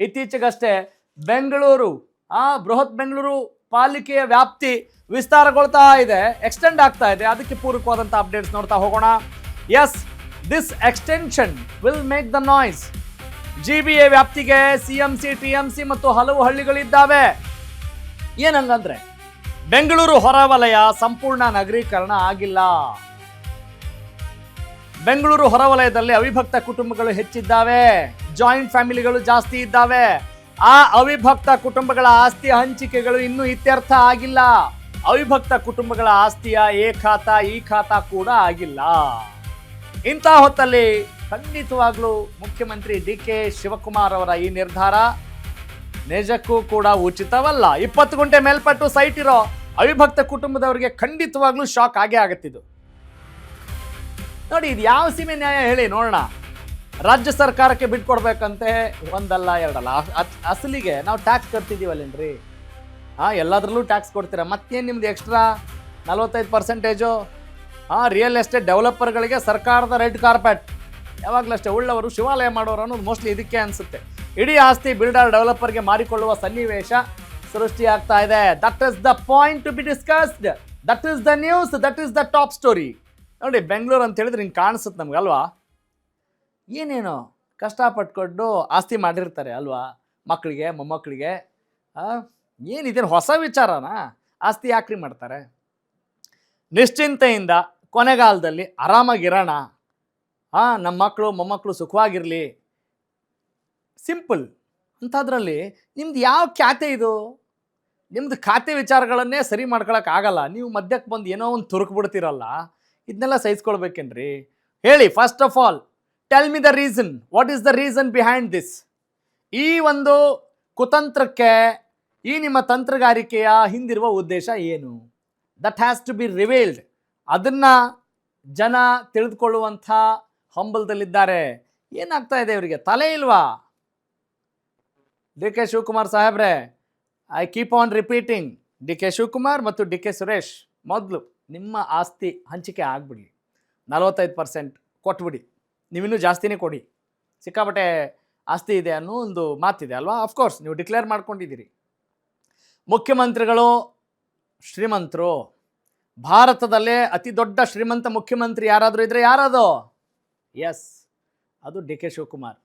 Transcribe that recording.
ಇತ್ತೀಚೆಗಷ್ಟೇ ಬೆಂಗಳೂರು ಬೃಹತ್ ಬೆಂಗಳೂರು ಪಾಲಿಕೆಯ ವ್ಯಾಪ್ತಿ ವಿಸ್ತಾರಗೊಳ್ತಾ ಇದೆ, ಎಕ್ಸ್ಟೆಂಡ್ ಆಗ್ತಾ ಇದೆ. ಅದಕ್ಕೆ ಪೂರಕವಾದಂಥ ಅಪ್ಡೇಟ್ಸ್ ನೋಡ್ತಾ ಹೋಗೋಣ. Yes, this extension will make the noise. GBA ವ್ಯಾಪ್ತಿಗೆ CMC, TMC ಮತ್ತು ಹಲವು ಹಳ್ಳಿಗಳಿದ್ದಾವೆ. ಏನಂಗಂದ್ರೆ ಬೆಂಗಳೂರು ಹೊರವಲಯ ಸಂಪೂರ್ಣ ನಗರೀಕರಣ ಆಗಿಲ್ಲ. ಬೆಂಗಳೂರು ಹೊರವಲಯದಲ್ಲಿ ಅವಿಭಕ್ತ ಕುಟುಂಬಗಳು ಹೆಚ್ಚಿದ್ದಾವೆ, ಜಾಯಿಂಟ್ ಫ್ಯಾಮಿಲಿಗಳು ಜಾಸ್ತಿ ಇದ್ದಾವೆ. ಆ ಅವಿಭಕ್ತ ಕುಟುಂಬಗಳ ಆಸ್ತಿ ಹಂಚಿಕೆಗಳು ಇನ್ನೂ ಇತ್ಯರ್ಥ ಆಗಿಲ್ಲ. ಅವಿಭಕ್ತ ಕುಟುಂಬಗಳ ಆಸ್ತಿಯ ಎ ಖಾತಾ ಈ ಖಾತಾ ಕೂಡ ಆಗಿಲ್ಲ. ಇಂಥ ಹೊತ್ತಲ್ಲಿ ಖಂಡಿತವಾಗ್ಲೂ ಮುಖ್ಯಮಂತ್ರಿ DK ಶಿವಕುಮಾರ್ ಅವರ ಈ ನಿರ್ಧಾರ ನಿಜಕ್ಕೂ ಕೂಡ ಉಚಿತವಲ್ಲ. 20 ಗುಂಟೆ ಮೇಲ್ಪಟ್ಟು ಸೈಟ್ ಇರೋ ಅವಿಭಕ್ತ ಕುಟುಂಬದವರಿಗೆ ಖಂಡಿತವಾಗ್ಲೂ ಶಾಕ್ ಆಗೇ ಆಗತ್ತಿದ್ದು. ನೋಡಿ, ಇದು ಯಾವ ಸೀಮೆ ನ್ಯಾಯ ಹೇಳಿ ನೋಡೋಣ. ರಾಜ್ಯ ಸರ್ಕಾರಕ್ಕೆ ಬಿಟ್ಕೊಡ್ಬೇಕಂತೆ ಒಂದಲ್ಲ ಎರಡಲ್ಲ, ಅಸಲಿಗೆ ನಾವು ಟ್ಯಾಕ್ಸ್ ಕಟ್ತಿದ್ದೀವಲ್ಲೇನ್ರಿ? ಎಲ್ಲದರಲ್ಲೂ ಟ್ಯಾಕ್ಸ್ ಕೊಡ್ತೀರಾ, ಮತ್ತೇನು ನಿಮ್ದು ಎಕ್ಸ್ಟ್ರಾ 45%? ರಿಯಲ್ ಎಸ್ಟೇಟ್ ಡೆವಲಪರ್ಗಳಿಗೆ ಸರ್ಕಾರದ ರೆಡ್ ಕಾರ್ಪೆಟ್. ಯಾವಾಗಲೂ ಅಷ್ಟೇ, ಉಳ್ಳವರು ಶಿವಾಲಯ ಮಾಡೋರು ಅನ್ನೋದು ಮೋಸ್ಟ್ಲಿ ಇದಕ್ಕೆ ಅನಿಸುತ್ತೆ. ಇಡೀ ಆಸ್ತಿ ಬಿಲ್ಡರ್ ಡೆವಲಪರ್ಗೆ ಮಾರಿಕೊಳ್ಳುವ ಸನ್ನಿವೇಶ ಸೃಷ್ಟಿಯಾಗ್ತಾ ಇದೆ. That is the point to B discussed, that is the news, that is the top story. ನೋಡಿ, ಬೆಂಗಳೂರು ಅಂತ ಹೇಳಿದ್ರೆ ಹಿಂಗೆ ಕಾಣಿಸುತ್ತೆ ನಮ್ಗೆ ಅಲ್ವಾ? ಏನೇನೋ ಕಷ್ಟಪಟ್ಕೊಂಡು ಆಸ್ತಿ ಮಾಡಿರ್ತಾರೆ ಅಲ್ವಾ, ಮಕ್ಕಳಿಗೆ ಮೊಮ್ಮಕ್ಕಳಿಗೆ. ಏನಿದೇನು ಹೊಸ ವಿಚಾರನ? ಆಸ್ತಿ ಯಾಕ್ರಿ ಮಾಡ್ತಾರೆ? ನಿಶ್ಚಿಂತೆಯಿಂದ ಕೊನೆಗಾಲದಲ್ಲಿ ಆರಾಮಾಗಿರೋಣ, ನಮ್ಮ ಮಕ್ಕಳು ಮೊಮ್ಮಕ್ಕಳು ಸುಖವಾಗಿರಲಿ, ಸಿಂಪಲ್ ಅಂಥದ್ರಲ್ಲಿ ನಿಮ್ದು ಯಾವ ಖ್ಯಾತೆ ಇದು? ನಿಮ್ಮದು ಖಾತೆ ವಿಚಾರಗಳನ್ನೇ ಸರಿ ಮಾಡ್ಕೊಳಕ್ಕಾಗಲ್ಲ. ನೀವು ಮಧ್ಯಕ್ಕೆ ಬಂದು ಏನೋ ಒಂದು ತುರುಕ್ಬಿಡ್ತೀರಲ್ಲ, ಇದನ್ನೆಲ್ಲ ಸಹಿಸ್ಕೊಳ್ಬೇಕೇನ್ರಿ? ಹೇಳಿ, first of all tell me the reason. What is the reason behind this? ಈ ಒಂದು ಕುತಂತ್ರಕ್ಕೆ, ಈ ನಿಮ್ಮ ತಂತ್ರಗಾರಿಕೆಯ ಹಿಂದಿರುವ ಉದ್ದೇಶ ಏನು? That has to be revealed. ಅದನ್ನು ಜನ ತಿಳಿದುಕೊಳ್ಳುವಂಥ ಹಂಬಲದಲ್ಲಿದ್ದಾರೆ. ಏನಾಗ್ತಾ ಇದೆ ಇವರಿಗೆ? ತಲೆ ಇಲ್ವಾ? DK ಶಿವಕುಮಾರ್ ಸಾಹೇಬ್ರೆ, I keep on repeating, DK Shivakumar ಮತ್ತು DK ಸುರೇಶ್, ಮೊದಲು ನಿಮ್ಮ ಆಸ್ತಿ ಹಂಚಿಕೆ ಆಗಿಬಿಡಿ. 45% ಕೊಟ್ಬಿಡಿ. ನೀವಿನ್ನೂ ಜಾಸ್ತಿನೇ ಕೊಡಿ, ಸಿಕ್ಕಾಪಟ್ಟೆ ಆಸ್ತಿ ಇದೆ ಅನ್ನೋ ಒಂದು ಮಾತಿದೆ ಅಲ್ವಾ? ಅಫ್ಕೋರ್ಸ್ ನೀವು ಡಿಕ್ಲೇರ್ ಮಾಡ್ಕೊಂಡಿದ್ದೀರಿ. ಮುಖ್ಯಮಂತ್ರಿಗಳು ಶ್ರೀಮಂತರು. ಭಾರತದಲ್ಲೇ ಅತಿ ದೊಡ್ಡ ಶ್ರೀಮಂತ ಮುಖ್ಯಮಂತ್ರಿ ಯಾರಾದರೂ ಇದ್ದರೆ ಯಾರದು? ಎಸ್, ಅದು DK ಶಿವಕುಮಾರ್.